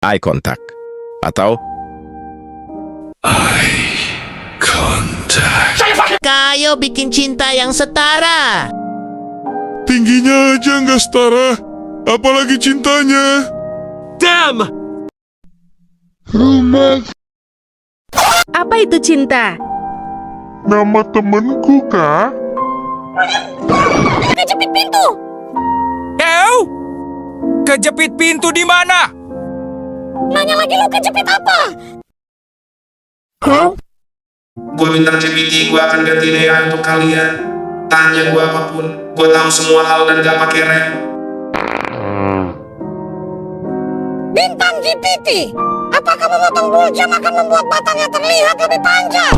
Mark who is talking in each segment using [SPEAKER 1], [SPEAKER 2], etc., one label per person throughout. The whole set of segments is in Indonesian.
[SPEAKER 1] eye contact. Atau
[SPEAKER 2] Eye contact.
[SPEAKER 3] Kayo bikin cinta yang setara.
[SPEAKER 2] Tingginya aja nggak setara, apalagi cintanya.
[SPEAKER 4] Damn!
[SPEAKER 2] Rumah
[SPEAKER 5] Apa itu cinta?
[SPEAKER 2] nama temenku, Kak.
[SPEAKER 5] Kejepit pintu!
[SPEAKER 4] Kejepit pintu di mana?
[SPEAKER 5] Nanya lagi lo kejepit apa?
[SPEAKER 6] Gue minta GPT, gue akan ganti AI untuk kalian. Tanya gue apapun, gue tahu semua hal dan gak pakai rem.
[SPEAKER 5] Bintang GPT, apakah memotong buljam akan membuat batangnya terlihat lebih panjang?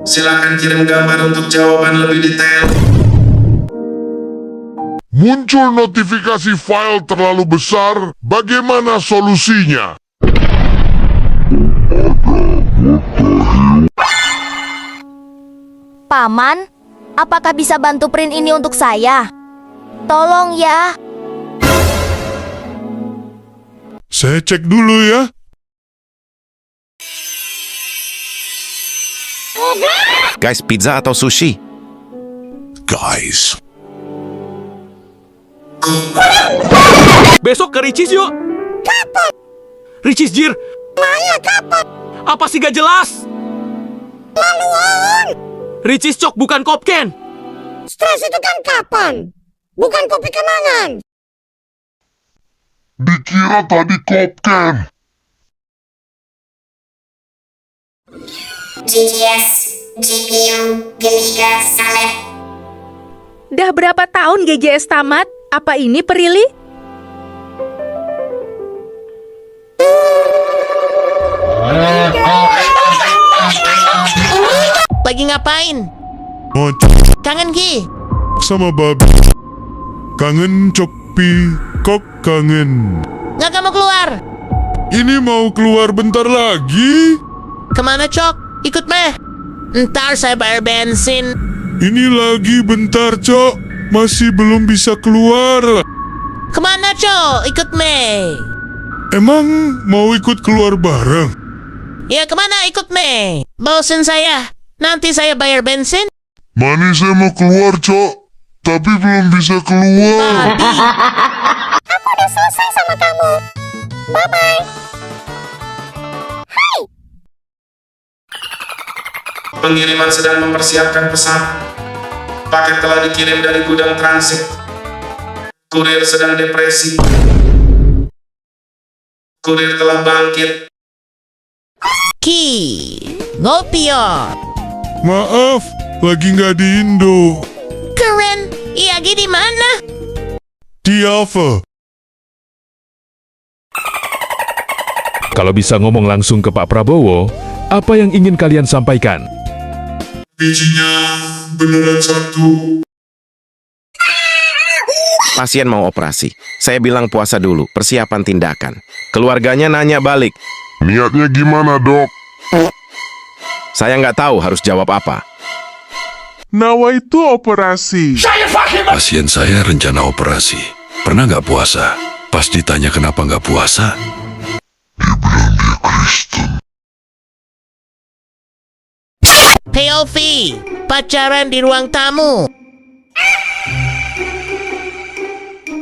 [SPEAKER 6] Silakan kirim gambar untuk jawaban lebih detail.
[SPEAKER 2] Muncul notifikasi file terlalu besar. Bagaimana solusinya?
[SPEAKER 7] Paman, apakah bisa bantu print ini untuk saya? Tolong ya.
[SPEAKER 2] Saya cek dulu ya.
[SPEAKER 1] guys, pizza atau sushi?
[SPEAKER 2] Guys,
[SPEAKER 4] Besok ke Ricis yuk.
[SPEAKER 5] Kapan?
[SPEAKER 4] Ricis Jir,
[SPEAKER 5] Maya kapan?
[SPEAKER 4] apa sih gak jelas?
[SPEAKER 5] Laluan!
[SPEAKER 4] Ricis Cok bukan Kopken.
[SPEAKER 5] Stres itu kan kapan? Bukan kopi kenangan.
[SPEAKER 2] dikira tadi Kopken.
[SPEAKER 8] GGS, GPU, Gemiga, Saleh.
[SPEAKER 5] Dah berapa tahun GGS tamat? Apa ini Perili?
[SPEAKER 3] Lagi ngapain?
[SPEAKER 2] Mau
[SPEAKER 3] Kangen Ki?
[SPEAKER 2] sama babi. Kangen Cokpi, kok kangen.
[SPEAKER 3] Nggak kamu keluar?
[SPEAKER 2] Ini mau keluar bentar lagi.
[SPEAKER 3] Kemana Cok? Ikut meh. Ntar saya bayar bensin.
[SPEAKER 2] Ini lagi bentar, Cok. Masih belum bisa keluar.
[SPEAKER 3] Kemana Cok? Ikut meh.
[SPEAKER 2] Emang mau ikut keluar bareng?
[SPEAKER 3] Ya kemana ikut meh? Bosen saya. Nanti saya bayar bensin.
[SPEAKER 2] Mani saya mau keluar, Cok. Tapi belum bisa keluar.
[SPEAKER 5] Aku udah selesai sama kamu. Bye-bye. Hai!
[SPEAKER 6] Pengiriman sedang mempersiapkan pesan. Paket telah dikirim dari gudang transit. Kurir sedang depresi. Kurir telah bangkit.
[SPEAKER 3] Ki, ngopi yo.
[SPEAKER 2] Maaf, lagi nggak di Indo.
[SPEAKER 3] Keren. Iyagi di mana?
[SPEAKER 2] Di Ava.
[SPEAKER 9] Kalau bisa ngomong langsung ke Pak Prabowo, apa yang ingin kalian sampaikan?
[SPEAKER 2] Bijinya beneran satu.
[SPEAKER 1] Pasien mau operasi. Saya bilang puasa dulu, persiapan tindakan. Keluarganya nanya balik.
[SPEAKER 2] Niatnya gimana, Dok?
[SPEAKER 1] Saya nggak tahu harus jawab apa.
[SPEAKER 2] Nawa itu operasi.
[SPEAKER 10] Pasien saya rencana operasi. Pernah nggak puasa? Pas ditanya kenapa nggak puasa,
[SPEAKER 3] POV, pacaran di ruang tamu.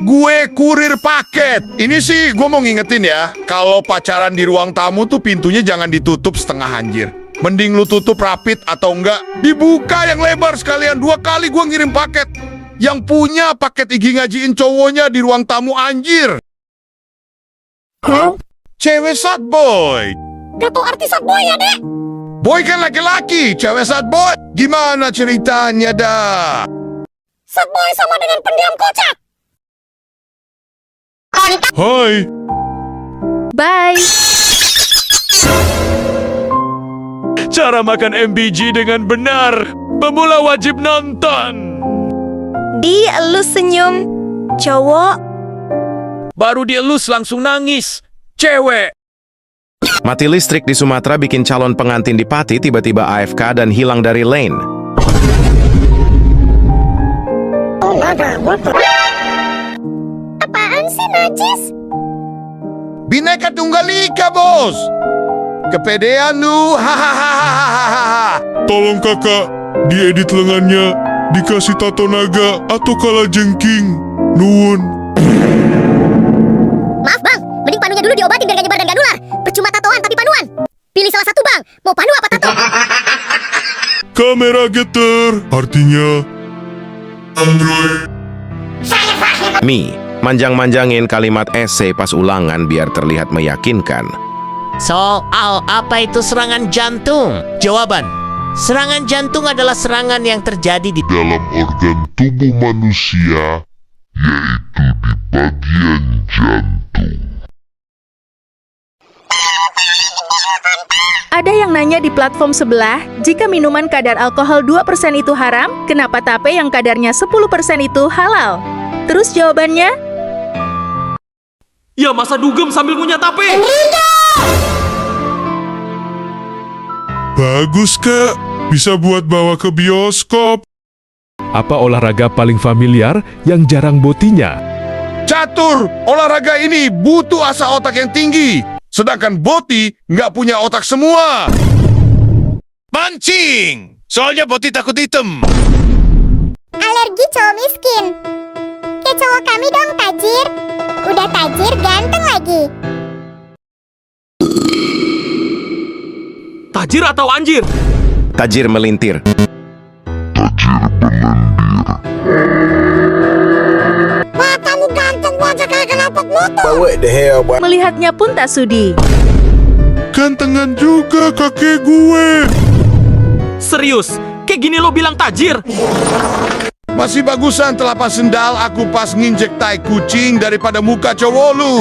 [SPEAKER 11] Gue kurir paket. Ini sih gue mau ngingetin ya, kalau pacaran di ruang tamu tuh pintunya jangan ditutup setengah anjir. Mending lu tutup rapid atau enggak dibuka yang lebar sekalian. 2 kali gue ngirim paket. Yang punya paket Igi ngajiin cowoknya di ruang tamu anjir. Cewek sad boy.
[SPEAKER 5] Gak tau arti sad boy ya, Dek?
[SPEAKER 11] Boy kan laki-laki, cewek sad boy. Gimana ceritanya dah?
[SPEAKER 5] Sad boy sama dengan pendiam kocak.
[SPEAKER 2] Hai.
[SPEAKER 5] Bye.
[SPEAKER 9] Cara makan MBG dengan benar. Pemula wajib nonton.
[SPEAKER 7] Dielus senyum. Cowok.
[SPEAKER 4] Baru dielus langsung nangis. Cewek.
[SPEAKER 1] Mati listrik di Sumatera bikin calon pengantin di Pati tiba-tiba AFK dan hilang dari lane.
[SPEAKER 5] Apaan sih, najis?
[SPEAKER 11] Bineka Tunggal Ika, bos. Kepedean lu, hahaha.
[SPEAKER 2] Tolong kakak, diedit lengannya, dikasih tato naga atau kala jengking. Nuwun.
[SPEAKER 5] Maaf bang, mending panunya dulu diobatin biar gak nyebar dan gak nular. Percuma tatoan tapi panuan. Pilih salah satu bang, mau panu apa tato?
[SPEAKER 2] Kamera getter, artinya Android.
[SPEAKER 1] Mi, manjang-manjangin kalimat esai pas ulangan biar terlihat meyakinkan.
[SPEAKER 3] Soal apa itu serangan jantung? Jawaban, serangan jantung adalah serangan yang terjadi di
[SPEAKER 2] Dalam organ tubuh manusia, yaitu di bagian jantung.
[SPEAKER 12] Ada yang nanya di platform sebelah, jika minuman kadar alkohol 2% itu haram, kenapa tape yang kadarnya 10% itu halal? Terus jawabannya?
[SPEAKER 4] Ya masa dugem sambil ngunyah tape?
[SPEAKER 2] Bagus kak, bisa buat bawa ke bioskop.
[SPEAKER 9] Apa olahraga paling familiar yang jarang botinya?
[SPEAKER 11] Catur, olahraga ini butuh asa otak yang tinggi. Sedangkan Boti nggak punya otak semua.
[SPEAKER 13] Mancing! Soalnya Boti takut hitam.
[SPEAKER 5] Alergi cowok miskin. Kayak cowok kami dong, tajir. Udah tajir, ganteng lagi.
[SPEAKER 4] Tajir atau anjir?
[SPEAKER 1] Tajir melintir.
[SPEAKER 5] Matamu ganteng, wajah kayak knalpot motor.
[SPEAKER 12] Melihatnya pun tak sudi.
[SPEAKER 2] Gantengan juga kakek gue.
[SPEAKER 4] Serius? Kayak gini lo bilang tajir?
[SPEAKER 11] Masih bagusan telapak sendal aku pas nginjek tai kucing daripada muka cowok lu.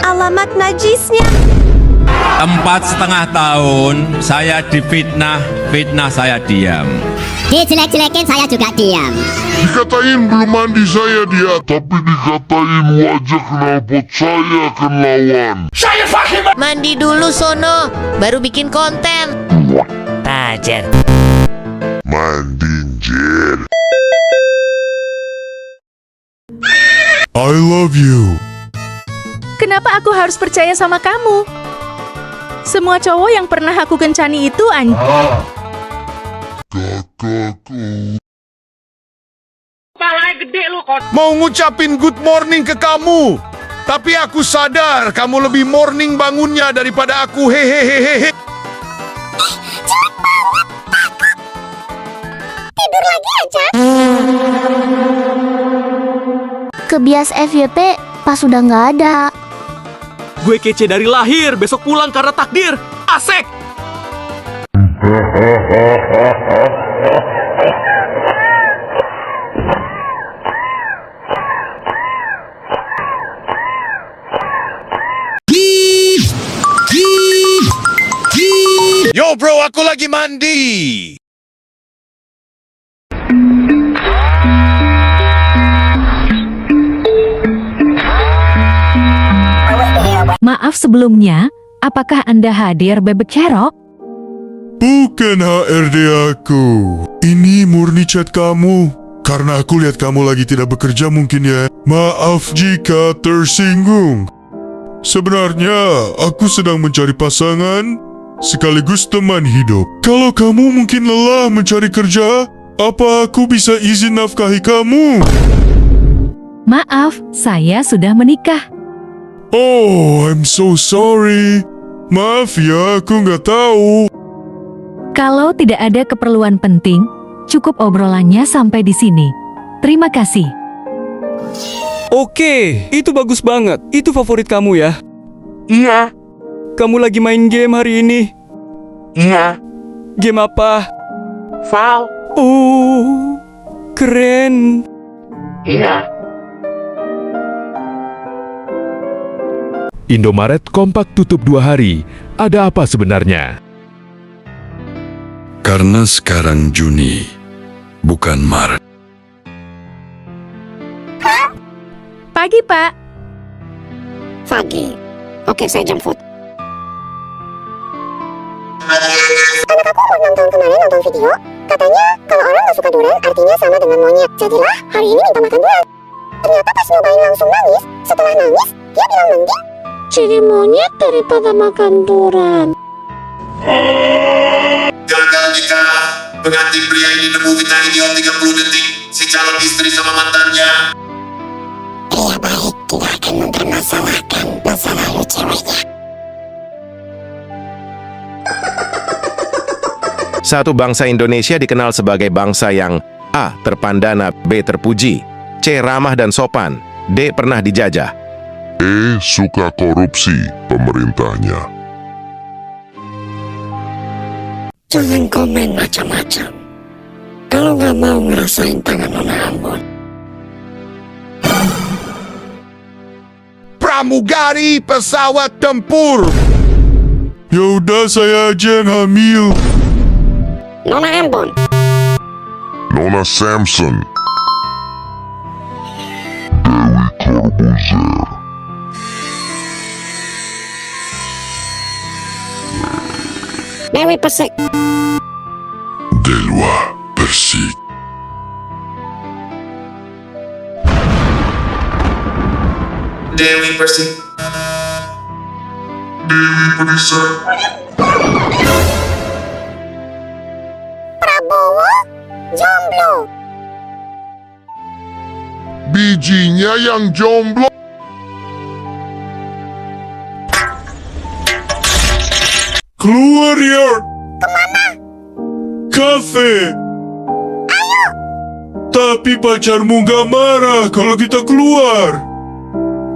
[SPEAKER 12] Alamat najisnya.
[SPEAKER 13] 4,5 tahun saya difitnah, fitnah saya diam.
[SPEAKER 5] Dijelek-jelekin saya juga diam.
[SPEAKER 2] Dikatain belum mandi saya dia, tapi dikatain wajah knalpot saya akan lawan.
[SPEAKER 3] mandi dulu sono, baru bikin konten. Tajir.
[SPEAKER 2] Mandi, Jir. I love you.
[SPEAKER 12] Kenapa aku harus percaya sama kamu? Semua cowok yang pernah aku kencani itu
[SPEAKER 2] Kakakku.
[SPEAKER 11] Mau ngucapin good morning ke kamu, tapi aku sadar kamu lebih morning bangunnya daripada aku. Hehehehe.
[SPEAKER 5] Tidur lagi aja.
[SPEAKER 7] Kebias FYP pas udah nggak ada.
[SPEAKER 4] Gue kece dari lahir, besok pulang karena takdir. Asik!
[SPEAKER 13] Yo bro, aku lagi mandi.
[SPEAKER 12] Maaf sebelumnya, apakah Anda hadir bebek cerok?
[SPEAKER 2] Bukan HRD aku. Ini murni chat kamu. Karena aku lihat kamu lagi tidak bekerja mungkin ya. Maaf jika tersinggung. Sebenarnya, aku sedang mencari pasangan sekaligus teman hidup. Kalau kamu mungkin lelah mencari kerja, apa aku bisa izin nafkahi kamu?
[SPEAKER 12] Maaf, saya sudah menikah.
[SPEAKER 2] Oh, I'm so sorry. Maaf ya, aku nggak tahu.
[SPEAKER 12] Kalau tidak ada keperluan penting, cukup obrolannya sampai di sini. Terima kasih.
[SPEAKER 14] Oke, itu bagus banget. Itu favorit kamu ya?
[SPEAKER 3] Iya.
[SPEAKER 14] Kamu lagi main game hari ini?
[SPEAKER 3] Iya.
[SPEAKER 14] Game apa?
[SPEAKER 3] Val.
[SPEAKER 14] Oh, keren.
[SPEAKER 3] Iya.
[SPEAKER 9] Indomaret kompak tutup 2 hari. Ada apa sebenarnya?
[SPEAKER 10] Karena sekarang Juni, bukan Maret.
[SPEAKER 12] Pagi, Pak.
[SPEAKER 5] Pagi. Oke, saya jemput. Anak aku umur 6 tahun kemarin nonton video. Katanya, kalau orang gak suka durian artinya sama dengan monyet. Jadilah, hari ini minta makan durian. Ternyata pas nyobain langsung nangis. Setelah nangis, dia bilang mending. ciri monyet daripada makan durian.
[SPEAKER 6] Gagal nikah. Pengantin pria ini nemu fitnah idiot 30 detik. Si calon istri sama mantannya.
[SPEAKER 5] Pria baik tidak akan mempermasalahkan masa lalu ceweknya.
[SPEAKER 1] Satu bangsa Indonesia dikenal sebagai bangsa yang A. terpandana, B. terpuji, C. ramah dan sopan, D. pernah dijajah.
[SPEAKER 2] E. suka korupsi pemerintahnya.
[SPEAKER 5] Jangan komen macam-macam. Kalau nggak mau ngerasain tangan Nona Ambon.
[SPEAKER 11] Pramugari pesawat tempur.
[SPEAKER 2] Yaudah saya aja yang hamil.
[SPEAKER 5] Nona Ambon.
[SPEAKER 2] Nona Samson. Dewi Corbuzier.
[SPEAKER 5] Dewi Persik.
[SPEAKER 2] Dewa Persik.
[SPEAKER 6] Dewi Persik. Dewi Persik.
[SPEAKER 5] Prabowo jomblo.
[SPEAKER 2] Bijinya yang jomblo. Keluar ya.
[SPEAKER 5] Kemana?
[SPEAKER 2] Kafe.
[SPEAKER 5] Ayo.
[SPEAKER 2] Tapi pacarmu gak marah kalau kita keluar.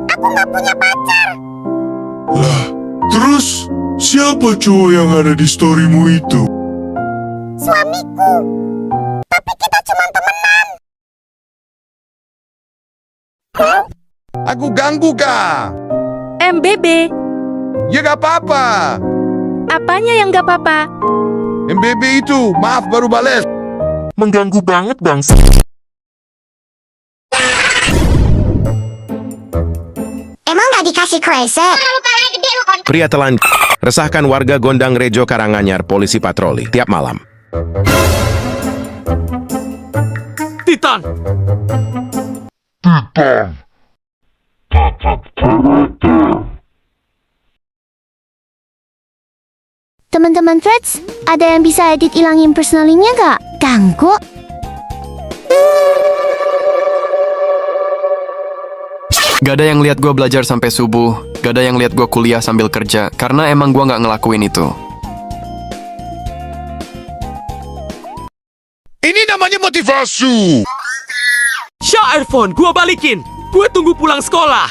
[SPEAKER 5] Aku nggak punya pacar.
[SPEAKER 2] Lah, terus siapa cowok yang ada di storymu itu?
[SPEAKER 5] Suamiku. Tapi kita cuma temenan.
[SPEAKER 11] Aku ganggu kah?
[SPEAKER 12] MBB.
[SPEAKER 11] Ya gak apa-apa.
[SPEAKER 12] Apanya yang gak apa-apa?
[SPEAKER 11] MBB itu, maaf baru bales.
[SPEAKER 15] Mengganggu banget bang.
[SPEAKER 5] Emang gak dikasih kresek?
[SPEAKER 1] Pria telan resahkan warga Gondang Rejo Karanganyar polisi patroli tiap malam.
[SPEAKER 4] Titan.
[SPEAKER 7] Teman-teman Freds, ada yang bisa edit ilangin personalingnya gak? Ganggu.
[SPEAKER 16] Gak ada yang lihat gue belajar sampai subuh. Gak ada yang lihat gue kuliah sambil kerja. Karena emang gue gak ngelakuin itu.
[SPEAKER 11] Ini namanya motivasi.
[SPEAKER 4] Syah, earphone gue balikin. Gue tunggu pulang sekolah.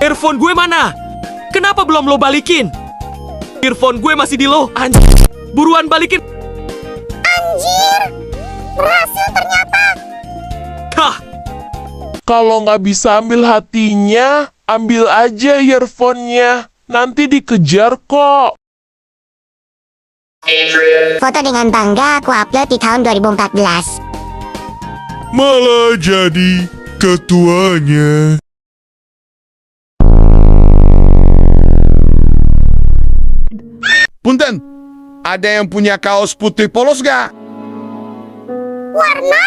[SPEAKER 4] Earphone gue mana? Kenapa belum lo balikin? Earphone gue masih di lo. Anjir. Buruan balikin.
[SPEAKER 5] Anjir. Berhasil ternyata.
[SPEAKER 4] Hah.
[SPEAKER 15] Kalau nggak bisa ambil hatinya, ambil aja earphone-nya. Nanti dikejar kok.
[SPEAKER 5] Foto dengan bangga aku upload di tahun 2014.
[SPEAKER 2] Malah jadi ketuanya.
[SPEAKER 11] Punten, ada yang punya kaos putih polos gak?
[SPEAKER 5] Warna?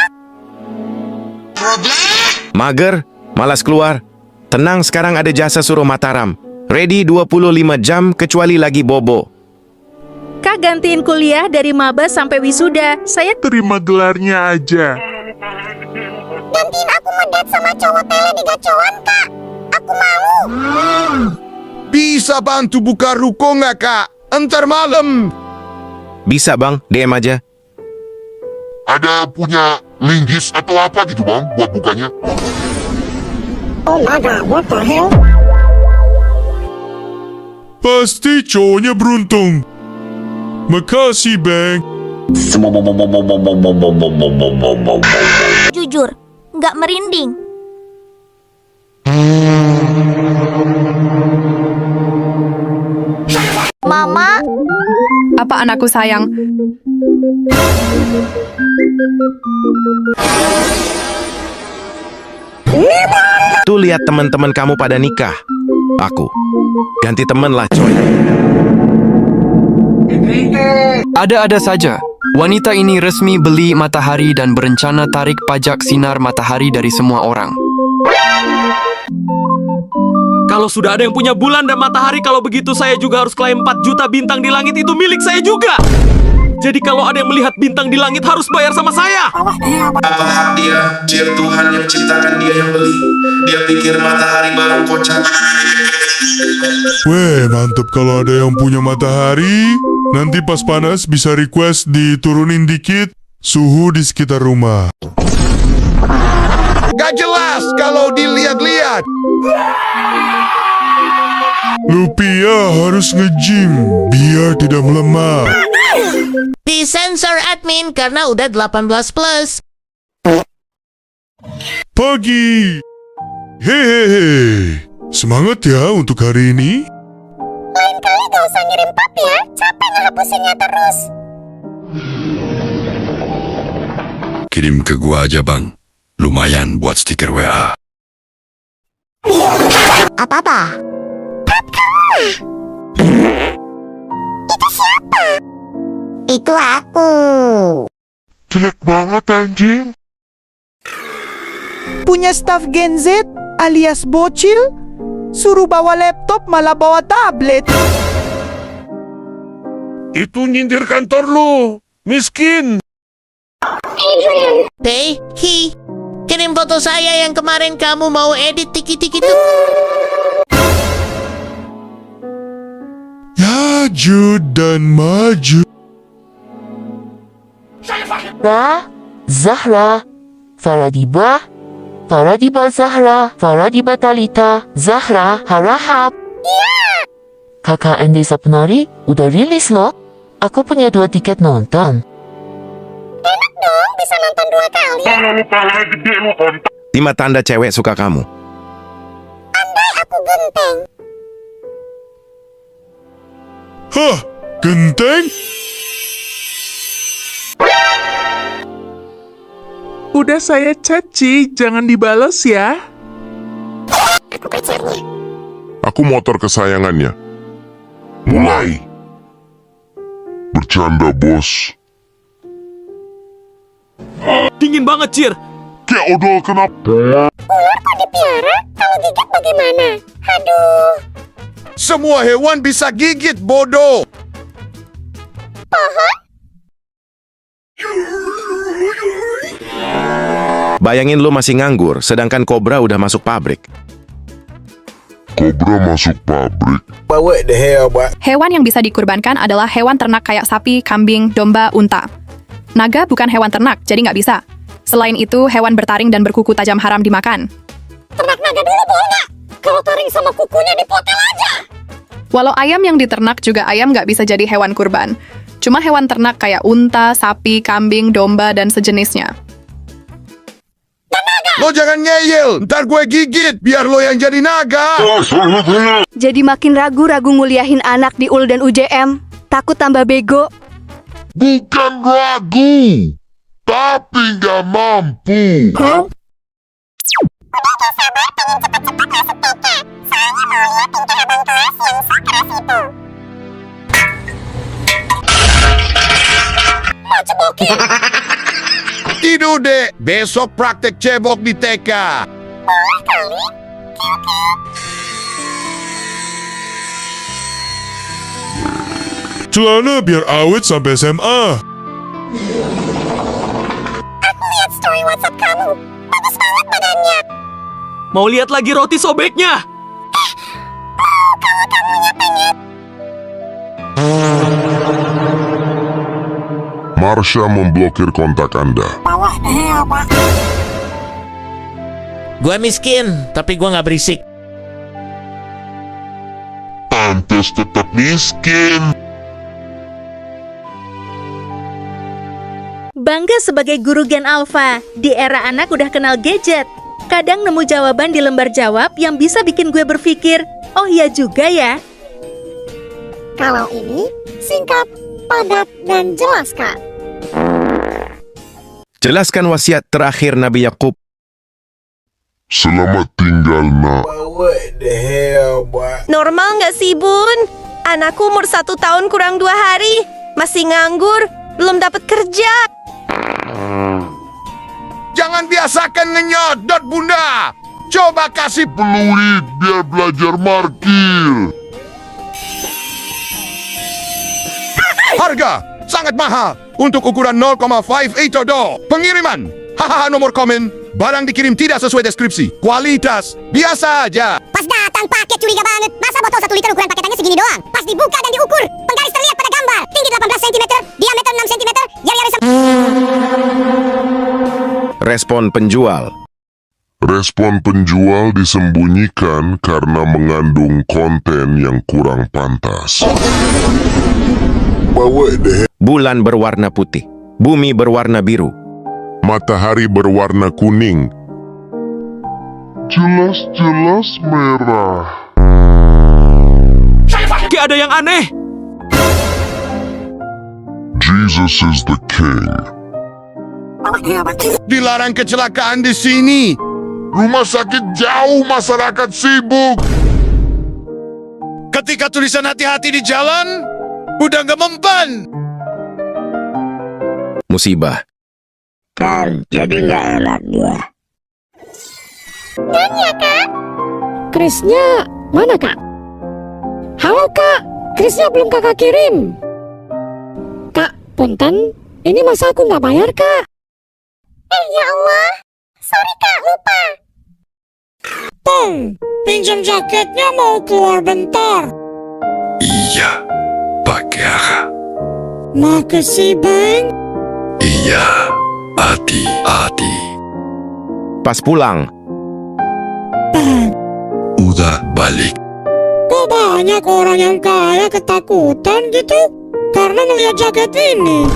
[SPEAKER 1] Mager, malas keluar. Tenang, sekarang ada jasa suruh Mataram. Ready 25 jam kecuali lagi bobo.
[SPEAKER 12] Kak gantiin kuliah dari maba sampai wisuda. Saya
[SPEAKER 15] terima gelarnya aja.
[SPEAKER 5] Gantiin aku ngedate sama cowok tele di gacoan, Kak. Aku mau.
[SPEAKER 11] Bisa bantu buka ruko nggak, Kak? Entar malam.
[SPEAKER 1] Bisa bang, DM aja.
[SPEAKER 2] Ada punya linggis atau apa gitu bang buat bukanya?
[SPEAKER 5] Oh my god, what the hell?
[SPEAKER 2] Pasti cowoknya beruntung. Makasih bang.
[SPEAKER 7] Jujur, nggak merinding. Mama.
[SPEAKER 17] Apa anakku sayang?
[SPEAKER 1] Tuh lihat teman-teman kamu pada nikah. Aku ganti temen lah coy.
[SPEAKER 16] Ada-ada saja. Wanita ini resmi beli matahari dan berencana tarik pajak sinar matahari dari semua orang.
[SPEAKER 4] Kalau sudah ada yang punya bulan dan matahari, kalau begitu saya juga harus klaim 4 juta bintang di langit itu milik saya juga. Jadi kalau ada yang melihat bintang di langit harus bayar sama saya.
[SPEAKER 6] Apa hak dia? Jir, Tuhan yang ciptakan dia yang beli. Dia pikir matahari barang kocak.
[SPEAKER 2] Weh, mantep kalau ada yang punya matahari. Nanti pas panas bisa request diturunin dikit suhu di sekitar rumah.
[SPEAKER 11] Gak jelas kalau dilihat-lihat.
[SPEAKER 2] Lupia harus nge-gym biar tidak melemah.
[SPEAKER 3] Disensor admin karena udah 18 plus.
[SPEAKER 2] Pagi. Hehehe. Semangat ya untuk hari ini.
[SPEAKER 5] Lain kali gak usah ngirim pap ya. Capek ngehapusinnya terus.
[SPEAKER 10] Kirim ke gua aja, Bang. Lumayan buat stiker WA.
[SPEAKER 5] Apa-apa? Pap kamu. Itu siapa? Itu aku.
[SPEAKER 15] Jelek banget anjing.
[SPEAKER 18] Punya staff Gen Z alias bocil, suruh bawa laptop malah bawa tablet.
[SPEAKER 15] Itu nyindir kantor lu. Miskin.
[SPEAKER 3] Hey, kirim foto saya yang kemarin kamu mau edit tiki-tiki tuh.
[SPEAKER 2] Maju dan maju.
[SPEAKER 19] Zahra, Faradiba, Zahra, Faradiba Talita, Zahra, Harahap.
[SPEAKER 5] Iya.
[SPEAKER 19] KKN Desa Penari udah rilis loh. Aku punya 2 tiket nonton.
[SPEAKER 5] Enak dong, bisa nonton 2 kali.
[SPEAKER 15] Kalau lu kalah gede lu kontak.
[SPEAKER 1] 5 tanda cewek suka kamu.
[SPEAKER 5] Andai aku genteng.
[SPEAKER 2] Hah, genteng?
[SPEAKER 15] Udah saya caci, jangan dibales ya.
[SPEAKER 5] Aku pacarnya.
[SPEAKER 2] Aku motor kesayangannya. Mulai. Bercanda, bos.
[SPEAKER 4] Dingin banget, Cir.
[SPEAKER 2] Kayak odol kenapa?
[SPEAKER 5] Ular kok dipiara? Kalau gigit bagaimana? Aduh.
[SPEAKER 11] Semua hewan bisa gigit, bodoh.
[SPEAKER 5] Pohon?
[SPEAKER 1] Bayangin lu masih nganggur, sedangkan kobra udah masuk pabrik.
[SPEAKER 2] Kobra masuk pabrik.
[SPEAKER 17] Hewan yang bisa dikurbankan adalah hewan ternak kayak sapi, kambing, domba, unta. Naga bukan hewan ternak, jadi nggak bisa. Selain itu, hewan bertaring dan berkuku tajam haram dimakan.
[SPEAKER 5] Ternak naga dulu boleh nggak? Kalau taring sama kukunya dipotong aja.
[SPEAKER 17] Walau ayam yang diternak juga ayam nggak bisa jadi hewan kurban. Cuma hewan ternak kayak unta, sapi, kambing, domba, dan sejenisnya.
[SPEAKER 11] Lo jangan ngeyel, ntar gue gigit biar lo yang jadi naga.
[SPEAKER 7] Jadi makin ragu-ragu nguliahin anak di UL dan UJM. Takut tambah bego.
[SPEAKER 2] Bukan ragu, tapi nggak mampu.
[SPEAKER 5] Udah gak sabar pengen cepet-cepet masuk TK. Soalnya mau lihat tingkah abang kelas yang sekeras itu. Mau cebokin?
[SPEAKER 11] Tidur deh, besok praktek cebok di TK.
[SPEAKER 5] Boleh kali? Oke.
[SPEAKER 2] Celana biar awet sampai SMA.
[SPEAKER 5] Aku lihat story WhatsApp kamu. Bagus banget badannya.
[SPEAKER 4] Mau lihat lagi roti sobeknya?
[SPEAKER 5] Kalau kamunya pengen.
[SPEAKER 2] Marsha memblokir kontak Anda.
[SPEAKER 5] Bawah deh apa?
[SPEAKER 3] Gue miskin, tapi gue nggak berisik.
[SPEAKER 2] Pantes tetap miskin.
[SPEAKER 12] Bangga sebagai guru Gen Alpha. Di era anak udah kenal gadget. Kadang nemu jawaban di lembar jawab yang bisa bikin gue berpikir, oh iya juga ya.
[SPEAKER 5] Kalau ini singkat, padat, dan jelaskan.
[SPEAKER 1] Jelaskan wasiat terakhir Nabi Yakub.
[SPEAKER 2] Selamat tinggal, nak.
[SPEAKER 20] Normal nggak sih, Bun? Anakku umur 1 tahun kurang 2 hari. Masih nganggur, belum dapat kerja.
[SPEAKER 11] Jangan biasakan ngenyodot, Bunda. Coba kasih peluit biar belajar markir. Harga sangat mahal untuk ukuran 0,58 do. Pengiriman, hahaha, nomor komen. Barang dikirim tidak sesuai deskripsi. Kualitas biasa aja.
[SPEAKER 5] Pas datang paket curiga banget. Masa botol 1 liter ukuran paketannya segini doang? Pas dibuka dan diukur, penggaris terlihat pada gambar. Tinggi 18 cm, diameter 6 cm, jari-jari
[SPEAKER 1] Respon penjual.
[SPEAKER 2] Respon penjual disembunyikan karena mengandung konten yang kurang pantas.
[SPEAKER 1] Bulan berwarna putih, bumi berwarna biru,
[SPEAKER 2] Matahari berwarna kuning. Jelas-jelas merah.
[SPEAKER 4] Kayak ada yang aneh.
[SPEAKER 2] Jesus is the king.
[SPEAKER 11] Dilarang kecelakaan di sini.
[SPEAKER 2] Rumah sakit jauh, masyarakat sibuk.
[SPEAKER 11] Ketika tulisan hati-hati di jalan, udah nggak mempan.
[SPEAKER 1] musibah.
[SPEAKER 5] Jadi nggak enak gua. Dan ya kak?
[SPEAKER 21] Krisnya mana kak? Halo kak, Krisnya belum kakak kirim. Kak, punten, ini masa aku nggak bayar kak?
[SPEAKER 5] Ya Allah, sorry kak, lupa.
[SPEAKER 21] Pong, pinjam jaketnya mau keluar bentar.
[SPEAKER 10] Iya, Pak Kiara.
[SPEAKER 21] Makasih bang.
[SPEAKER 10] Iya, hati-hati.
[SPEAKER 1] Pas pulang,
[SPEAKER 10] Udah balik.
[SPEAKER 21] Kok banyak orang yang kaya ketakutan gitu karena ngeliat jaket ini?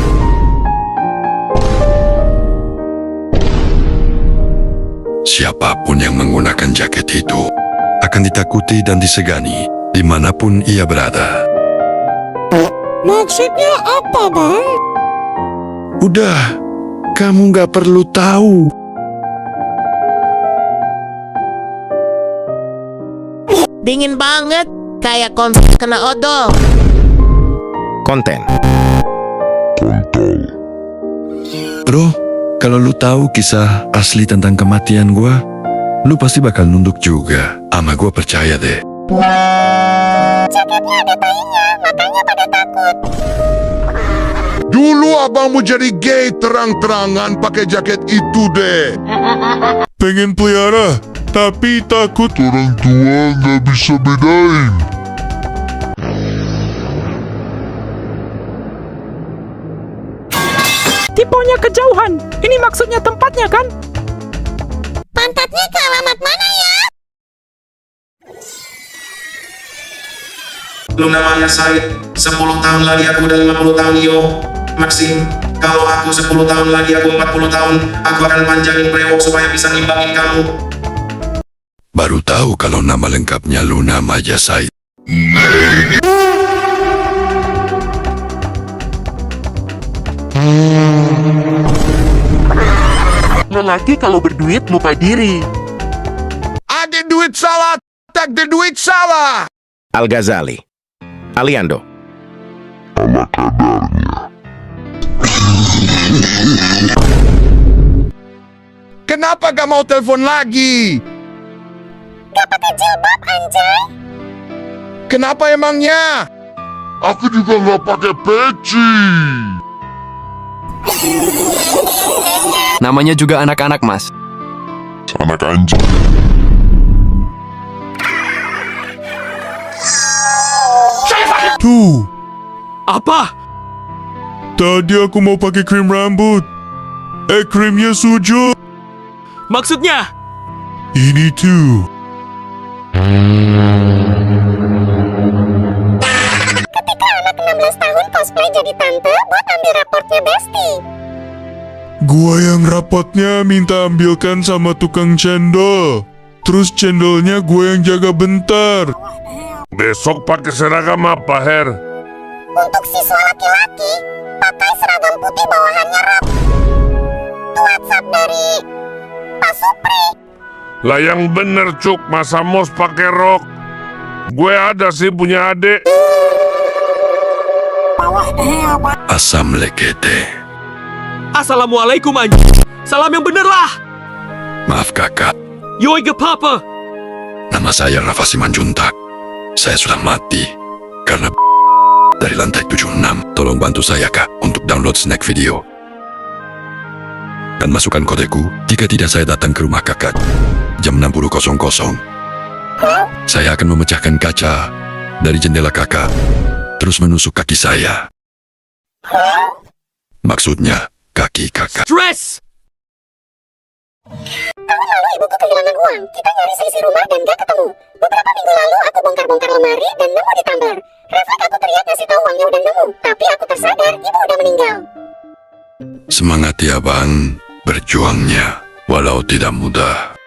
[SPEAKER 10] Siapapun yang menggunakan jaket itu akan ditakuti dan disegani dimanapun ia berada.
[SPEAKER 21] Maksudnya apa bang?
[SPEAKER 10] Udah, kamu nggak perlu tahu.
[SPEAKER 3] Dingin banget, kayak konten kena odol.
[SPEAKER 1] konten.
[SPEAKER 10] Bro, kalau lu tahu kisah asli tentang kematian gua, lu pasti bakal nunduk juga. Ama gua percaya deh.
[SPEAKER 5] Jaketnya ada tayinya, makanya pada takut.
[SPEAKER 2] Dulu abangmu jadi gay terang-terangan pakai jaket itu deh. Pengen pelihara, tapi takut orang tua nggak bisa bedain.
[SPEAKER 21] Tipenya kejauhan. Ini maksudnya tempatnya kan?
[SPEAKER 5] Pantatnya ke alamat mana ya?
[SPEAKER 6] Lu namanya Said, 10 tahun lagi aku udah 50 tahun yo. Maxim, kalau aku 10 tahun lagi aku 40 tahun, aku akan panjangin brewok supaya bisa ngimbangin kamu.
[SPEAKER 10] Baru tahu kalau nama lengkapnya Luna Maja Said.
[SPEAKER 15] Lelaki kalau berduit lupa diri.
[SPEAKER 11] Ada duit salah, tak ada duit salah.
[SPEAKER 1] Al-Ghazali. Aliando.
[SPEAKER 11] Kenapa gak mau telepon lagi?
[SPEAKER 5] Gak pakai jilbab anjay.
[SPEAKER 11] Kenapa emangnya?
[SPEAKER 2] Aku juga nggak pakai peci.
[SPEAKER 16] Namanya juga anak-anak, Mas.
[SPEAKER 2] Anak anjing. Tuh,
[SPEAKER 4] Apa?
[SPEAKER 2] tadi aku mau pakai krim rambut. Krimnya sujud.
[SPEAKER 4] Maksudnya?
[SPEAKER 2] Ini tuh.
[SPEAKER 5] Ketika anak 16 tahun cosplay jadi tante buat ambil raportnya Besti.
[SPEAKER 2] Gua yang rapotnya minta ambilkan sama tukang cendol. Terus cendolnya gue yang jaga bentar. Besok pakai seragam apa, Her?
[SPEAKER 5] Untuk siswa laki-laki, pakai seragam putih bawahannya rap. Itu WhatsApp dari Pak Supri.
[SPEAKER 2] Lah yang bener, Cuk. Masa mos pakai rok? Gue ada sih punya adik.
[SPEAKER 10] Asam lekete.
[SPEAKER 4] Assalamualaikum anjing. Salam yang bener lah.
[SPEAKER 10] Maaf kakak,
[SPEAKER 4] Yoiga Papa!
[SPEAKER 10] Nama saya Rafa Simanjuntak. Saya sudah mati karena dari lantai 76. Tolong bantu saya, Kak, untuk download snack video. Dan masukkan kodeku jika tidak saya datang ke rumah Kakak jam 60.00. Saya akan memecahkan kaca dari jendela Kakak, terus menusuk kaki saya. Maksudnya, kaki Kakak.
[SPEAKER 4] Stress!
[SPEAKER 5] Tahun lalu ibuku kehilangan uang. Kita nyari seisi rumah dan gak ketemu. Beberapa minggu lalu aku bongkar-bongkar lemari dan nemu di tumbler. Refleks aku teriak ngasih tahu uangnya udah nemu. Tapi aku tersadar ibu udah meninggal.
[SPEAKER 10] Semangat ya, Bang. Berjuangnya, walau tidak mudah.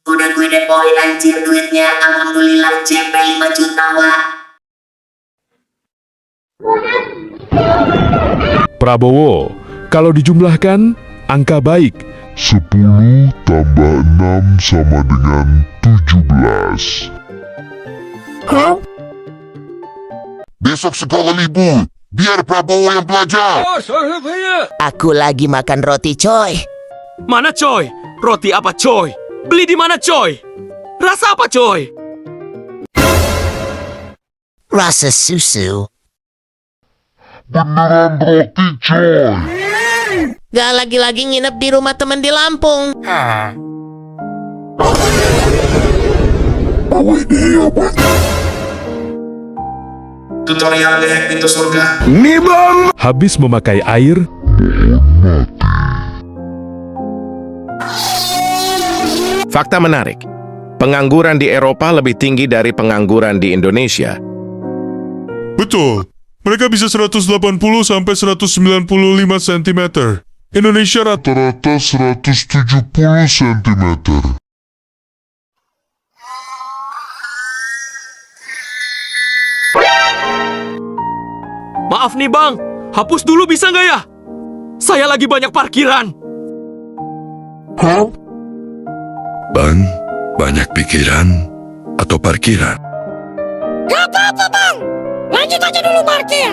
[SPEAKER 8] Udah gue depoin anjir duitnya. Alhamdulillah CP 5 juta, Wak.
[SPEAKER 9] Prabowo, kalau dijumlahkan, angka baik.
[SPEAKER 2] 10 tambah 6 sama dengan 17. Besok sekolah libur. Biar Prabowo yang belajar.
[SPEAKER 3] Aku lagi makan roti, coy.
[SPEAKER 4] Mana, coy? Roti apa, coy? Beli di mana, coy? Rasa apa, coy?
[SPEAKER 3] Rasa susu.
[SPEAKER 2] Beneran roti, coy.
[SPEAKER 3] Gak lagi-lagi nginep di rumah temen di Lampung.
[SPEAKER 6] Tutorial ngehack pintu surga.
[SPEAKER 9] Habis memakai air,
[SPEAKER 1] Fakta menarik. Pengangguran di Eropa lebih tinggi dari pengangguran di Indonesia.
[SPEAKER 2] Betul. Mereka bisa 180 sampai 195 cm. Indonesia rata-rata 170 cm.
[SPEAKER 4] Maaf nih, Bang. Hapus dulu bisa nggak ya? Saya lagi banyak parkiran.
[SPEAKER 10] Bang, banyak pikiran atau parkiran?
[SPEAKER 21] Gak apa-apa, Bang. Lanjut aja dulu parkir.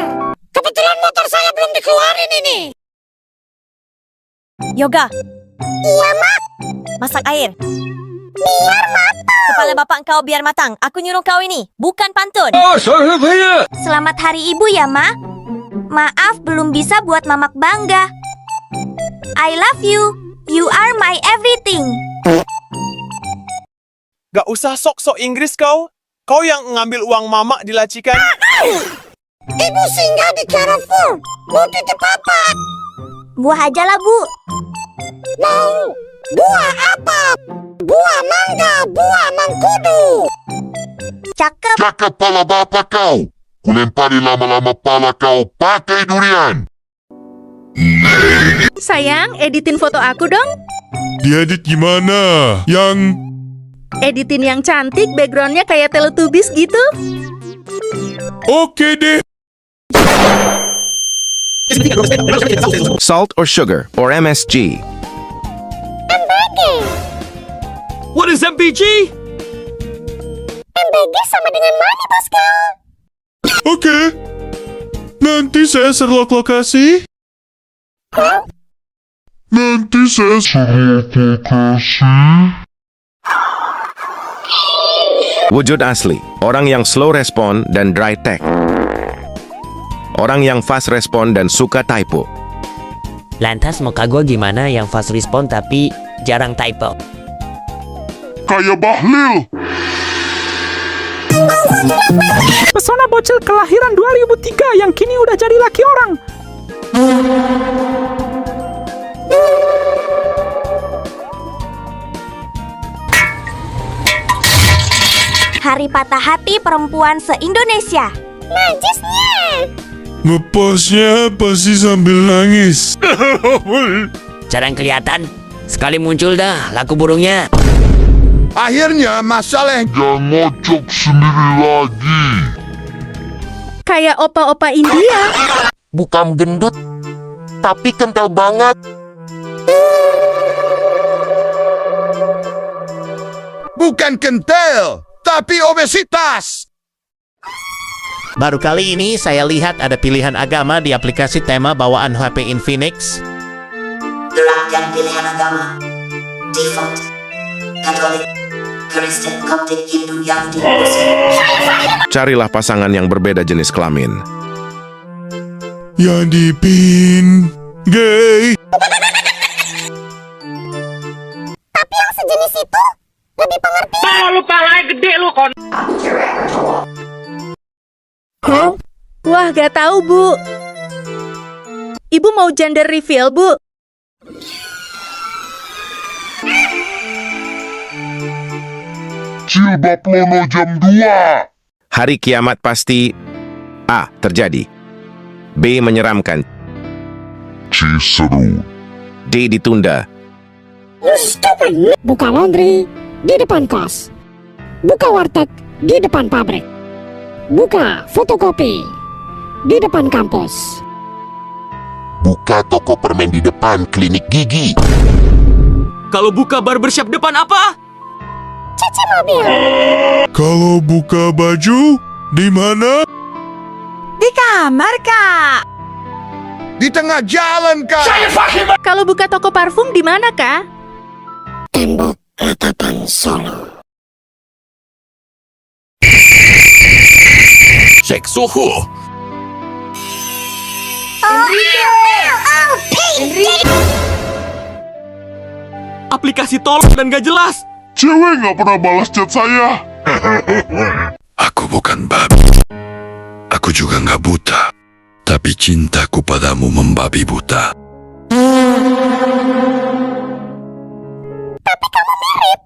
[SPEAKER 21] Kebetulan motor saya belum dikeluarin ini.
[SPEAKER 20] Yoga.
[SPEAKER 5] Iya, Mak.
[SPEAKER 20] Masak air.
[SPEAKER 5] Biar matang.
[SPEAKER 20] Kepala bapak engkau biar matang. Aku nyuruh kau ini, bukan pantun.
[SPEAKER 7] Selamat Hari Ibu ya, Ma. Maaf belum bisa buat Mamak bangga. I love you. You are my everything.
[SPEAKER 22] Gak usah sok-sok Inggris kau. Kau yang ngambil uang Mamak di lacikan.
[SPEAKER 21] Ibu singgah di Carrefour. Mau titip apa?
[SPEAKER 7] Buah aja lah, Bu.
[SPEAKER 21] Mau buah apa? Buah mangga, buah mangkudu.
[SPEAKER 7] Cakep.
[SPEAKER 2] Cakep pala bapak kau. Kulempari lama-lama pala kau pakai durian.
[SPEAKER 12] Sayang, editin foto aku dong.
[SPEAKER 2] Diedit gimana? Yang
[SPEAKER 12] Editin yang cantik, backgroundnya kayak Teletubbies gitu.
[SPEAKER 2] oke deh.
[SPEAKER 1] Salt or sugar, or MSG.
[SPEAKER 5] MBG.
[SPEAKER 4] What is MPG?
[SPEAKER 5] MBG sama dengan money, bosku.
[SPEAKER 2] Oke. Nanti saya serlok lokasi. Nanti saya serlok lokasi.
[SPEAKER 1] Wujud asli, orang yang slow respon dan dry tech. Orang yang fast respon dan suka typo.
[SPEAKER 3] Lantas muka gue gimana yang fast respon tapi jarang typo?
[SPEAKER 2] Kayak Bahlil.
[SPEAKER 18] Pesona bocil kelahiran 2003 yang kini udah jadi laki orang.
[SPEAKER 7] Hari patah hati perempuan se-Indonesia.
[SPEAKER 5] Najisnya.
[SPEAKER 2] Ngepostnya pasti sambil nangis.
[SPEAKER 3] Jarang kelihatan. Sekali muncul dah laku burungnya.
[SPEAKER 11] Akhirnya masalah
[SPEAKER 2] Jangan ngocok sendiri lagi.
[SPEAKER 12] Kayak opa-opa India.
[SPEAKER 23] Bukan gendut, tapi kental banget.
[SPEAKER 11] bukan kental, tapi obesitas.
[SPEAKER 3] Baru kali ini saya lihat ada pilihan agama di aplikasi tema bawaan HP Infinix.
[SPEAKER 8] Gerak yang pilihan agama. Default. Katolik, Kristen, Koptik, Hindu, Yahudi, Muslim.
[SPEAKER 1] Carilah pasangan yang berbeda jenis kelamin.
[SPEAKER 2] Yang dipin gay.
[SPEAKER 5] Tapi yang sejenis itu lebih pengertian.
[SPEAKER 13] Lu palanya gede lu kon.
[SPEAKER 12] Wah, gak tahu, Bu. Ibu mau gender reveal, Bu?
[SPEAKER 2] Jilbab Lono jam 2.
[SPEAKER 1] Hari kiamat pasti A. Terjadi, B. Menyeramkan,
[SPEAKER 2] C. Seru,
[SPEAKER 1] D. Ditunda.
[SPEAKER 21] Buka laundry di depan kos. Buka warteg di depan pabrik. Buka fotokopi di depan kampus.
[SPEAKER 14] Buka toko permen di depan klinik gigi.
[SPEAKER 4] Kalau buka barbershop depan apa?
[SPEAKER 5] Cuci mobil.
[SPEAKER 2] Kalau buka baju, di mana?
[SPEAKER 18] Di kamar, Kak.
[SPEAKER 11] Di tengah jalan, Kak.
[SPEAKER 12] Kalau buka toko parfum di mana, Kak?
[SPEAKER 21] Tembok ratapan Solo.
[SPEAKER 10] Cek suhu.
[SPEAKER 4] Aplikasi tolol dan gak jelas.
[SPEAKER 2] Cewek nggak pernah balas chat saya.
[SPEAKER 10] Aku bukan babi. Aku juga nggak buta. Tapi cintaku padamu membabi buta.
[SPEAKER 5] Tapi kamu mirip.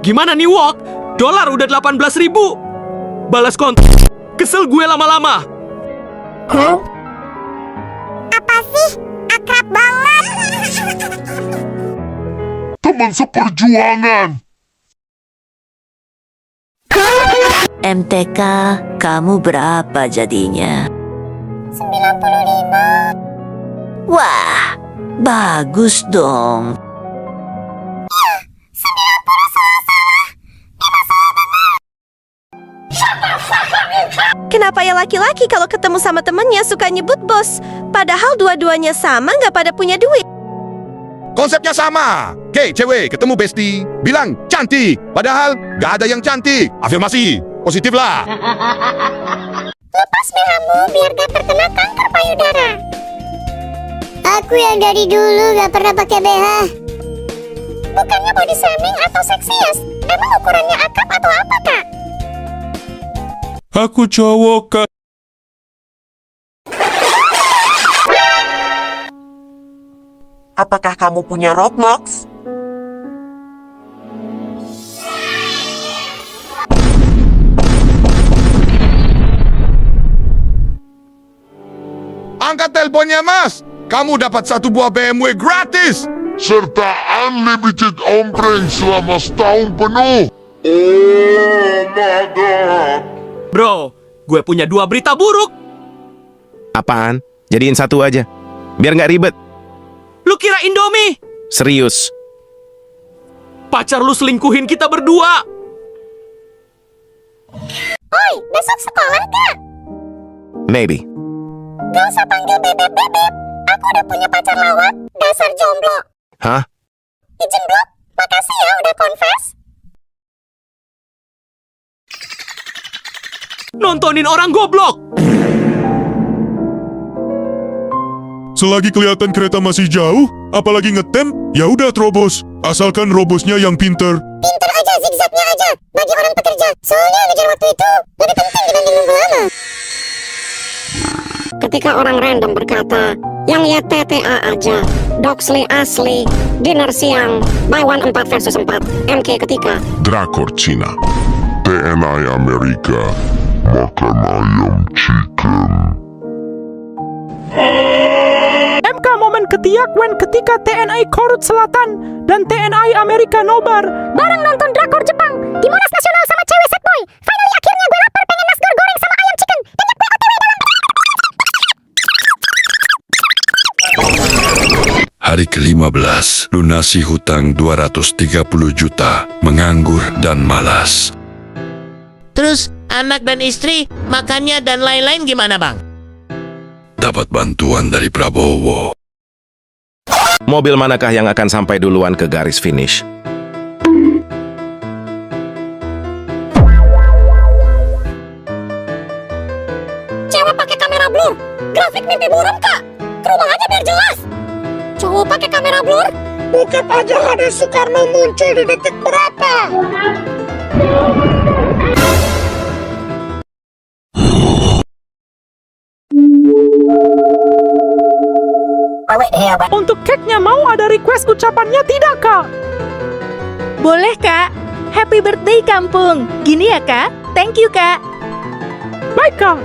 [SPEAKER 4] Gimana nih, Wok? Dolar udah 18.000. Balas kontak. Kesel gue lama-lama.
[SPEAKER 5] Apa sih? Akrab banget.
[SPEAKER 2] Teman seperjuangan.
[SPEAKER 19] MTK, kamu berapa jadinya?
[SPEAKER 5] 95.
[SPEAKER 19] Wah, bagus dong.
[SPEAKER 5] Ya, 90 salah-salah. 5 salah benar.
[SPEAKER 20] Kenapa ya laki-laki kalau ketemu sama temennya suka nyebut bos? Padahal dua-duanya sama nggak pada punya duit.
[SPEAKER 11] Konsepnya sama. Gay, cewek, ketemu bestie, bilang cantik. Padahal gak ada yang cantik. Afirmasi, positif lah.
[SPEAKER 5] Lepas BH-mu biar gak terkena kanker payudara. Aku yang dari dulu gak pernah pakai BH. Bukannya body shaming atau seksius. Emang ukurannya akap atau apa, Kak?
[SPEAKER 2] Aku cowok, Kak.
[SPEAKER 23] Apakah kamu punya Roblox?
[SPEAKER 11] Angkat teleponnya, Mas. Kamu dapat 1 buah BMW gratis.
[SPEAKER 2] Serta unlimited ompreng selama setahun penuh.
[SPEAKER 11] Oh my God.
[SPEAKER 4] Bro, gue punya 2 berita buruk.
[SPEAKER 1] Apaan? Jadiin satu aja, biar nggak ribet.
[SPEAKER 4] Lu kira Indomie?
[SPEAKER 1] Serius.
[SPEAKER 4] Pacar lu selingkuhin kita berdua.
[SPEAKER 5] Oi, besok sekolah gak?
[SPEAKER 1] Maybe.
[SPEAKER 5] Gak usah panggil bebek-bebek. Aku udah punya pacar lawak. Dasar jomblo.
[SPEAKER 1] Hah?
[SPEAKER 5] Izin blok. Makasih ya udah confess.
[SPEAKER 4] Nontonin orang goblok.
[SPEAKER 2] Selagi kelihatan kereta masih jauh, apalagi ngetem, ya udah terobos. Asalkan robosnya yang pinter.
[SPEAKER 5] Pinter aja, zigzagnya aja. Bagi orang pekerja. Soalnya ngejar waktu itu lebih penting dibanding nunggu lama.
[SPEAKER 21] Ketika orang random berkata, yang lihat TTA aja, Doxley asli, dinner siang, buy one 4 versus 4, MK ketika.
[SPEAKER 2] Drakor Cina, TNI Amerika, makan ayam chicken.
[SPEAKER 18] MK momen ketiak when ketika TNI Korut Selatan dan TNI Amerika nobar.
[SPEAKER 5] Bareng nonton drakor Jepang di Monas Nasional sama cewek set boy. Finally akhirnya gue lapar pengen nasgor goreng sama ayam chicken. Dan nyepre OTW dalam.
[SPEAKER 10] Hari ke-15, lunasi hutang 230 juta, menganggur dan malas.
[SPEAKER 3] Terus anak dan istri, makannya dan lain-lain gimana, Bang?
[SPEAKER 10] Dapat bantuan dari Prabowo.
[SPEAKER 1] Mobil manakah yang akan sampai duluan ke garis finish?
[SPEAKER 21] Cewek pakai kamera blur. Grafik mimpi burung, Kak. Ke rumah aja biar jelas. Cowok pakai kamera blur. Bokep aja Hade Soekarno muncul di detik berapa?
[SPEAKER 18] Untuk cake-nya mau ada request ucapannya tidak, Kak?
[SPEAKER 12] Boleh, Kak. Happy birthday, kampung. Gini ya, Kak. Thank you, Kak.
[SPEAKER 18] Baik, Kak.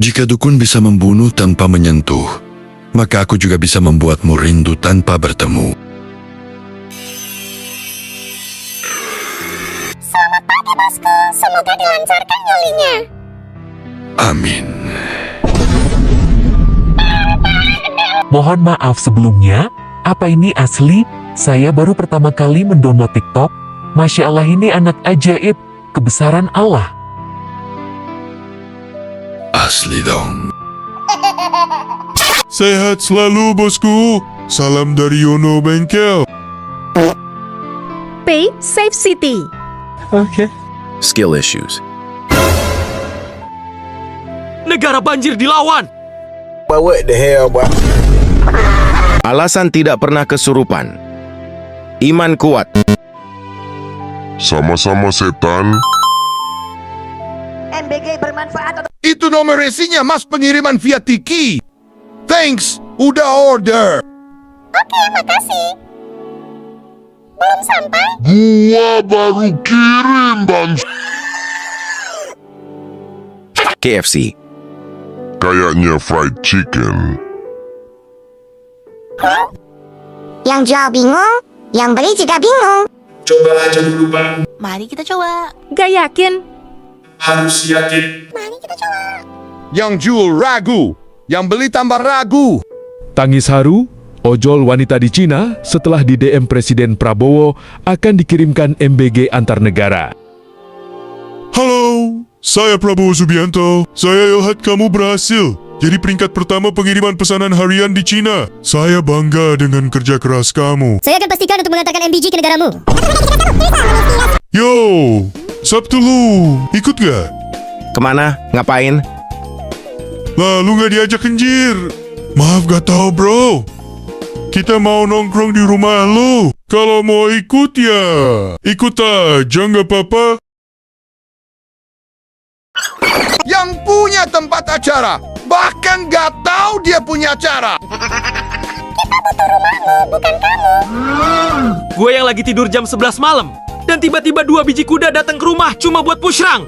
[SPEAKER 10] Jika dukun bisa membunuh tanpa menyentuh, maka aku juga bisa membuatmu rindu tanpa bertemu.
[SPEAKER 21] Selamat pagi, bosku. Semoga dilancarkan nyolinya.
[SPEAKER 10] Amin.
[SPEAKER 13] Mohon maaf sebelumnya, apa ini asli? Saya baru pertama kali mendownload TikTok. Masya Allah, ini anak ajaib, kebesaran Allah.
[SPEAKER 10] Asli dong.
[SPEAKER 2] Sehat selalu, bosku. Salam dari Yono Bengkel.
[SPEAKER 12] P. Safe City.
[SPEAKER 1] Skill issues.
[SPEAKER 4] Negara banjir dilawan.
[SPEAKER 15] What the hell, boy?
[SPEAKER 1] Alasan tidak pernah kesurupan. Iman kuat.
[SPEAKER 14] Sama-sama setan.
[SPEAKER 21] MBG bermanfaat.
[SPEAKER 11] Itu nomor resinya, Mas, pengiriman via Tiki. Thanks, udah order.
[SPEAKER 21] Oke, makasih. Belum sampai?
[SPEAKER 14] Gua baru kirim, Bang.
[SPEAKER 1] KFC.
[SPEAKER 14] Kayaknya fried chicken.
[SPEAKER 5] Yang jual bingung, yang beli juga bingung.
[SPEAKER 6] Coba aja dulu, Bang.
[SPEAKER 21] Mari kita coba.
[SPEAKER 12] Gak yakin.
[SPEAKER 6] Harus yakin.
[SPEAKER 21] Mari kita coba.
[SPEAKER 11] Yang jual ragu, yang beli tambah ragu.
[SPEAKER 9] Tangis haru, ojol wanita di Cina setelah di DM Presiden Prabowo akan dikirimkan MBG antar negara.
[SPEAKER 2] Halo, saya Prabowo Subianto. Saya lihat kamu berhasil jadi peringkat pertama pengiriman pesanan harian di Cina. Saya bangga dengan kerja keras kamu.
[SPEAKER 21] Saya akan pastikan untuk mengantarkan MBG ke negaramu.
[SPEAKER 2] Yo, Sabtu lu, ikut gak?
[SPEAKER 1] Kemana? Ngapain?
[SPEAKER 2] Lalu gak diajak kenjir. Maaf gak tahu bro. Kita mau nongkrong di rumah lu. Kalau mau ikut ya, ikut aja gak apa-apa.
[SPEAKER 11] Yang punya tempat acara, bahkan gak tahu dia punya acara.
[SPEAKER 21] Kita butuh rumahmu, bukan kamu.
[SPEAKER 4] Gue yang lagi tidur jam 11 malam, dan tiba-tiba 2 biji kuda datang ke rumah cuma buat pushrang.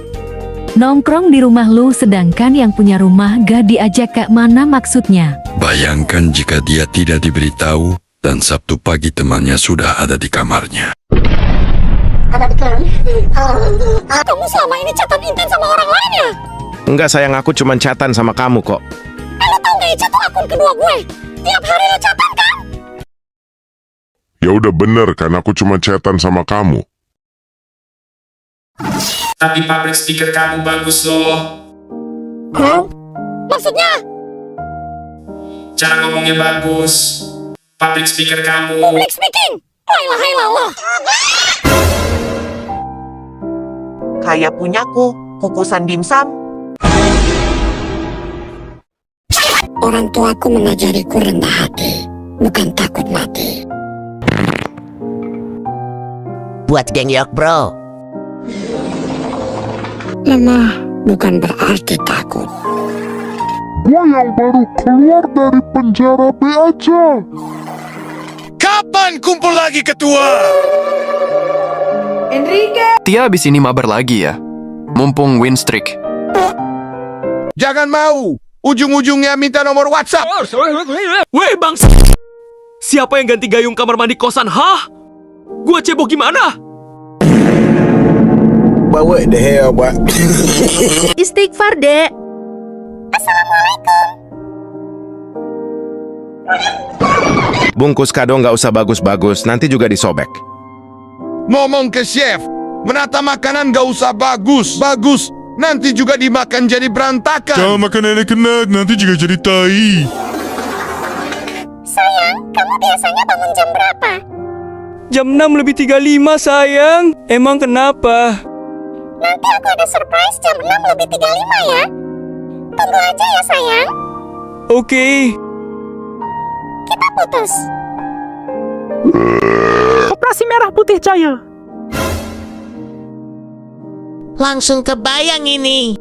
[SPEAKER 17] Nongkrong di rumah lu sedangkan yang punya rumah gak diajak, ke mana maksudnya?
[SPEAKER 10] Bayangkan jika dia tidak diberitahu dan Sabtu pagi temannya sudah ada di kamarnya.
[SPEAKER 21] Kamu selama ini chatan intens sama orang lain ya?
[SPEAKER 1] Enggak sayang, aku cuma chatan sama kamu kok.
[SPEAKER 21] Lo tau gak Ica tuh akun kedua gue? Tiap hari lo chatan kan?
[SPEAKER 14] Ya udah bener kan, aku cuma chatan sama kamu.
[SPEAKER 6] Tapi public speaker kamu bagus loh.
[SPEAKER 21] Hah? Maksudnya?
[SPEAKER 6] Cara ngomongnya bagus. Public speaker kamu.
[SPEAKER 21] Public speaking? La ilaha illallah.
[SPEAKER 23] Kayak punyaku, kukusan dimsum.
[SPEAKER 21] Orang tuaku mengajariku rendah hati, bukan takut mati.
[SPEAKER 3] Buat geng York, bro.
[SPEAKER 21] Lemah bukan berarti takut.
[SPEAKER 14] Gua yang baru keluar dari penjara B aja.
[SPEAKER 11] Kapan kumpul lagi ketua?
[SPEAKER 20] Enrique!
[SPEAKER 16] Tia abis ini mabar lagi ya? Mumpung win streak.
[SPEAKER 11] Jangan mau. Ujung-ujungnya minta nomor WhatsApp.
[SPEAKER 4] Weh bang, siapa yang ganti gayung kamar mandi kosan? Hah? Gua cebok gimana?
[SPEAKER 15] What the hell, boy?
[SPEAKER 12] Istighfar, Dek.
[SPEAKER 21] Assalamualaikum.
[SPEAKER 1] Bungkus kado nggak usah bagus-bagus, nanti juga disobek.
[SPEAKER 11] Ngomong ke chef, menata makanan gak usah bagus-bagus. Nanti juga dimakan jadi berantakan.
[SPEAKER 2] Jangan makan enak-enak, nanti juga jadi tai.
[SPEAKER 5] Sayang, kamu biasanya bangun jam berapa?
[SPEAKER 4] Jam 6:35 sayang. Emang kenapa?
[SPEAKER 5] Nanti aku ada surprise jam 6:35 ya. Tunggu aja ya sayang.
[SPEAKER 4] Oke.
[SPEAKER 5] Kita putus.
[SPEAKER 18] Operasi Merah Putih Jaya.
[SPEAKER 3] Langsung kebayang ini.